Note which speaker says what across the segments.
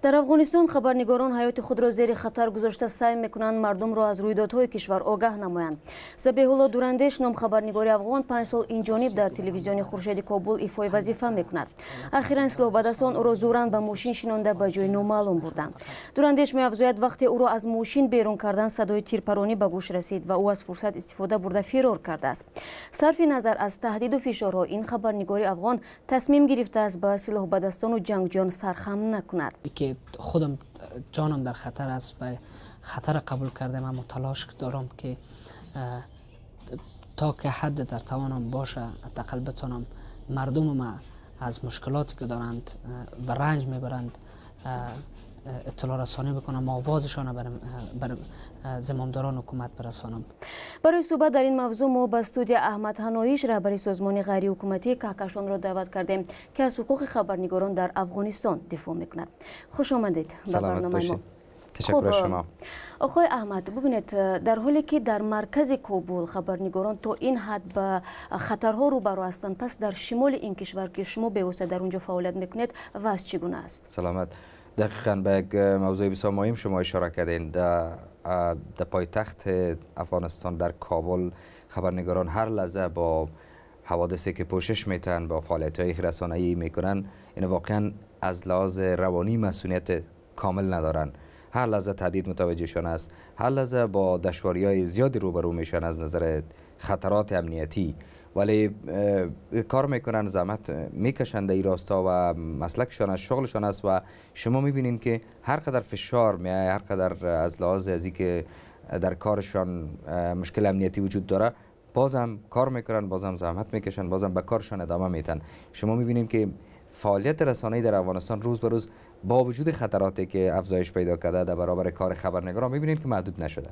Speaker 1: در افغانستان خبرنگاران حیات خود را زیر خطر گذاشته سعی میکنند مردم را از رویدادهای کشور آگاه نمایند. ذبیح الله دورندش نام خبرنگار افغان 5 سال این جانب در تلویزیون خورشید کابل ایفای وظیفه میکند. اخیرا اصلاح‌بدستان او را زورا به ماشین شینانده به جای نامعلوم بردند. دورندش می‌افزاید وقتی او را از ماشین بیرون کردن صدای تیرپرانی به گوش رسید و او از فرصت استفاده برده فرار کرده است. صرف نظر از تهدید و فشارها این خبرنگار افغان تصمیم گرفته است به اصلاح‌بدستان و جنگجویان سرخم نکند.
Speaker 2: که خودم جانم در خطر است و خطر قبول کردم، اما تلاش دارم که تا که حد در توانم باشه حداقل بتونم مردم ما از مشکلاتی که دارند و رنج میبرند اطلاع رسانی بکنم، آوازشان بر زمامداران حکومت برسانم.
Speaker 1: برای صحبت در این موضوع ما به استودیو احمد حنایش رهبر سازمان غیر حکومتی کهکشان را دعوت کردیم که از حقوق خبرنگاران در افغانستان دفاع میکند. خوش آمدید به برنامه ما.
Speaker 3: تشکر از شما.
Speaker 1: آقای احمد، ببینید در حالی که در مرکز کابل خبرنگاران تا این حد به خطرها روبرو هستند، پس در شمال این کشور که شما به واسطه در اونجا فعالیت میکنید وضع چگونه است؟
Speaker 3: سلامت. دقیقاً به یک موضوع بسیار مهم شما اشاره کردین. در پایتخت افغانستان در کابل خبرنگاران هر لحظه با حوادثی که پوشش میتن، با فعالیت‌های رسانه‌ای میکنن، این واقعاً از لحاظ روانی مسئولیت کامل ندارن. هر لحظه تهدید متوجهشان است، هر لحظه با دشواری‌های زیادی روبرو میشن از نظر خطرات امنیتی، ولی کار میکنن، زحمت میکشند در این راستا و مسلکشان از شغلشان است و شما میبینین که هر قدر فشار میاد، هر قدر از لحاظ از که در کارشان مشکل امنیتی وجود داره، بازم کار میکنن، بازم زحمت میکشن، بازم به کارشان ادامه میتن. شما میبینین که فعالیت رسانه‌ای در افغانستان روز به روز با وجود خطراتی که افزایش پیدا کرده در برابر کار خبرنگاران میبینیم که محدود نشده.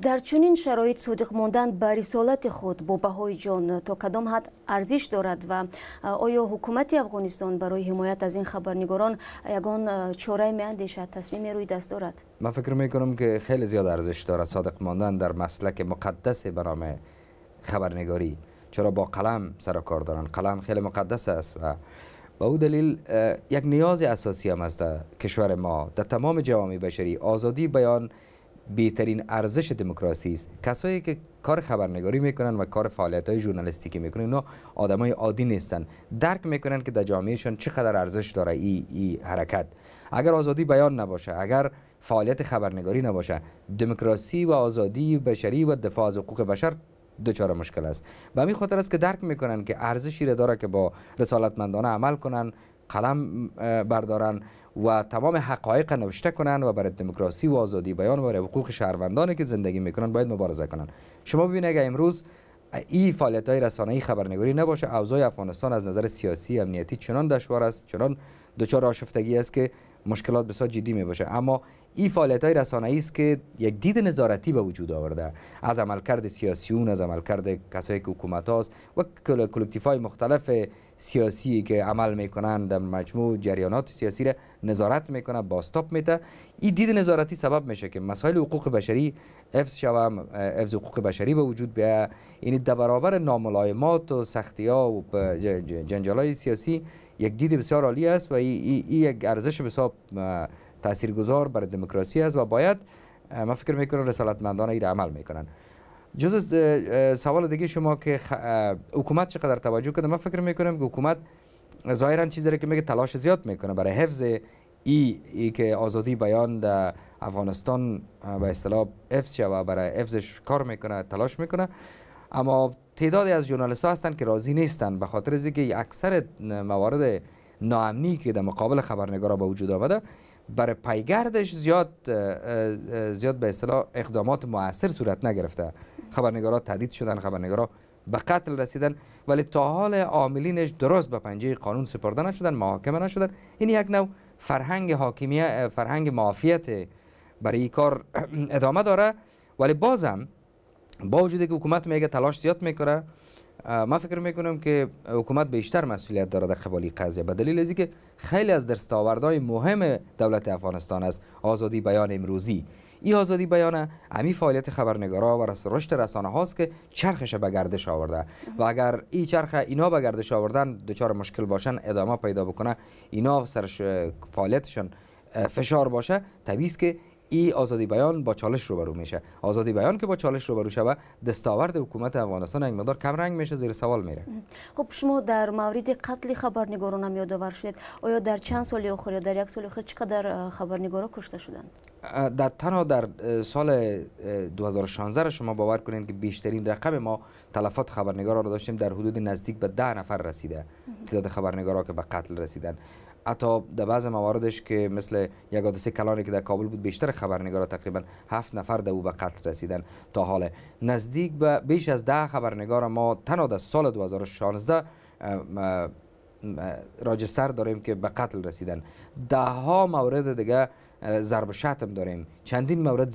Speaker 1: در چنین شرایط صادق ماندن به رسالت خود با بهای جان تا کدام حد ارزش دارد و آیا حکومت افغانستان برای حمایت از این خبرنگاران یگان چاره میاندیشد، تصمیم روی دست دارد؟
Speaker 3: من فکر میکنم که خیلی زیاد ارزش دارد صادق ماندن در مسلک مقدس به نام خبرنگاری، چرا با قلم سر و کار دارن. قلم خیلی مقدس است و با او دلیل یک نیاز اساسی هم است در کشور ما، در تمام جوامع بشری. آزادی بیان بهترین ارزش دموکراسی است. کسایی که کار خبرنگاری میکنن و کار فعالیت‌های ژورنالیستیکی میکنن، اینا آدمای عادی نیستن، درک میکنن که در جامعهشون چقدر ارزش داره این حرکت. اگر آزادی بیان نباشه، اگر فعالیت خبرنگاری نباشه، دموکراسی و آزادی بشری و دفاع از حقوق بشر دچار مشکل است. به همین خاطر است که درک میکنن که ارزشی را داره که با رسالتمندانه عمل کنن، قلم بردارن و تمام حقایق نوشته کنن و برای دموکراسی و آزادی بیان و برای حقوق شهروندانی که زندگی میکنن باید مبارزه کنن. شما ببینید اگر امروز این فعالیت‌های رسانه‌ای خبرنگاری نباشه، اوضاع افغانستان از نظر سیاسی امنیتی چنان دشوار است، چنان دچار آشفتگی است که مشکلات بسیار جدی می باشه. اما این فعالیت‌های رسانه‌ای است که یک دید نظارتی به وجود آورده از عملکرد سیاسیون، از عملکرد کسایی که حکومت هاست و کلکتیف‌های مختلف سیاسی که عمل میکنند در مجموع جریانات سیاسی را نظارت میکنه، باستاب میده. این دید نظارتی سبب میشه که مسائل حقوق بشری حفظ شوه، حفظ حقوق بشری به وجود بیاید. یعنی در برابر ناملایمات و سختی‌ها و جنجال‌های سیاسی یک دید بسیار عالی است و این یک ارزش بسیار تاثیرگذار برای دموکراسی است و باید، من فکر میکنم رسالتمندان این عمل میکنن. جز از سوال دیگه شما که حکومت چقدر توجه کرده، من فکر میکنم که حکومت ظاهرا چیزی داره که میگه تلاش زیاد میکنه برای حفظ ای که آزادی بیان در افغانستان به اصطلاح حفظ شود، برای حفظش کار میکنه، تلاش میکنه. اما تعدادی از ژورنالیست‌ها هستند که راضی نیستند به خاطر از اینکه اکثر موارد ناامنی که در مقابل خبرنگارا به وجود آمده برای پیگردش زیاد به اصطلاح اقدامات مؤثر صورت نگرفته. خبرنگارا تهدید شدن، خبرنگارا به قتل رسیدن، ولی تا حال عاملینش درست به پنجه قانون سپرده نشدن، محاکمه نشدن. این یک نوع فرهنگ حاکمیت، فرهنگ معافیت برای این کار ادامه داره. ولی بازم با وجودی که حکومت میگه تلاش زیاد میکنه، من فکر میکنم که حکومت بیشتر مسئولیت داره در قبال قضیه، به دلیل اینکه خیلی از دستاوردهای مهم دولت افغانستان است آزادی بیان امروزی. این آزادی بیان همین فعالیت خبرنگارا و رشد رسانه هاست که چرخش به گردش آورده و اگر این چرخ اینا به گردش آوردن دچار مشکل باشن، ادامه پیدا بکنه، اینا سرش فعالیتشون فشار باشه، طبیعی است که این آزادی بیان با چالش روبرو میشه. آزادی بیان که با چالش روبرو شوه، دستاورد حکومت افغانستان یک مقدار کم رنگ میشه، زیر سوال میره.
Speaker 1: خب شما در مورد قتل خبرنگاران هم یادآور شدید. آیا در چند سال اخیر یا در یک سال اخیر چقدر خبرنگارا کشته شدند؟
Speaker 3: تنها در سال 2016 را شما باور کنید که بیشترین رقم ما تلفات خبرنگارا را داشتیم، در حدود نزدیک به 10 نفر رسیده تعداد خبرنگارا که به قتل رسیدن. حتی در بعض مواردش که مثل یک حادثه کلانی که در کابل بود، بیشتر خبرنگارا تقریبا 7 نفر در او به قتل رسیدن. تا حال نزدیک به بیش از 10 خبرنگار ما تنها در سال 2016 راجستر داریم که به قتل رسیدن. ده ها مورد دیگه ضرب شتم داریم، چندین مورد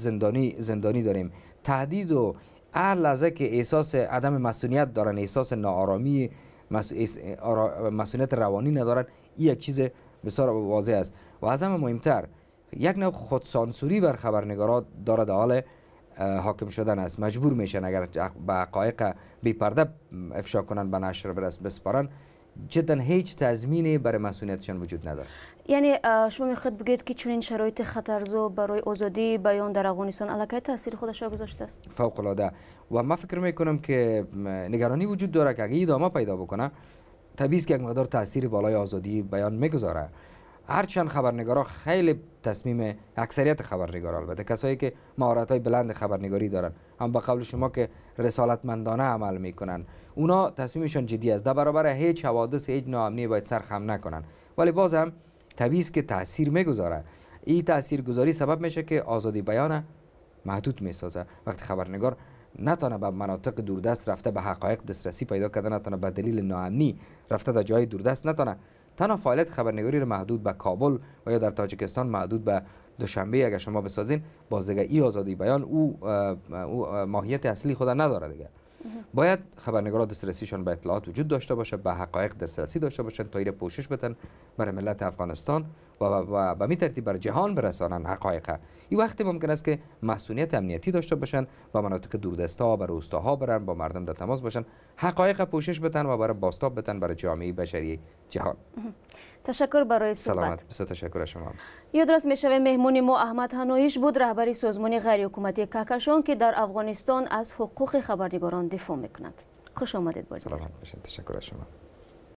Speaker 3: زندانی داریم. تهدید و هر لحظه که احساس عدم مسئولیت دارن، احساس ناآرامی، مسئولیت روانی ندارن، این یک چیز بسیار واضح است. و از همه مهمتر یک نوع خودسانسوری بر خبرنگارا داره در حال حاکم شدن است. مجبور میشن اگر به حقایق بی پرده افشا کنن، به نشر بسپارن، جدا هیچ تضمینی برای مسئولیتشان وجود نداره.
Speaker 1: یعنی شما میخواهید بگید که چنین شرایط خطرزا برای آزادی بیان در افغانستان الکی تاثیر خودش را گذاشته است؟
Speaker 3: فوق العاده. و من فکر میکنم که نگرانی وجود داره که اگه ادامه پیدا بکنه، طبیعی است که یک مقدار تاثیر بالای آزادی بیان میگذاره. هرچند خبرنگارا خیلی تصمیم، اکثریت خبرنگارا البته کسایی که مهارت‌های بلند خبرنگاری دارن، هم به قول شما که رسالتمندانه عمل میکنن، اونا تصمیمشون جدی است، در برابر هیچ حوادث، هیچ ناامنی باید سرخم نکنن. ولی باز هم طبیعی است که تاثیر میگذاره. این تاثیرگذاری سبب میشه که آزادی بیان محدود میسازه. وقتی خبرنگار نتونه به مناطق دوردست رفته به حقایق دسترسی پیدا کرده، نتونه به دلیل ناامنی رفته در جای دوردست، نتونه تنها فعالیت خبرنگاری رو محدود به کابل و یا در تاجیکستان محدود به دوشنبه اگر شما بسازین، باز دیگه این آزادی بیان او ماهیت اصلی خود نداره دیگه. باید خبرنگارا دسترسیشان به اطلاعات وجود داشته باشه، به حقایق دسترسی داشته باشن تا ایره پوشش بدن برای ملت افغانستان و به می ترتیب بر جهان برسانن حقایق. این وقتی ممکن است که مسئولیت امنیتی داشته باشن، با مناطق دوردستا و روستاها برن، با مردم در تماس باشن، حقایق پوشش بدن و برای بازتاب بدن برای جامعه بشری جهان.
Speaker 1: تشکر برای صحبت.
Speaker 3: سلامت. بسیار تشکر شما.
Speaker 1: یادرس میشوه مهمون ما احمد هنویش بود، رهبری سازمان غیر حکومتی کهکشان که در افغانستان از حقوق خبرنگاران دفاع میکند. خوش آمدید.
Speaker 3: سلامت باشید. تشکر شما.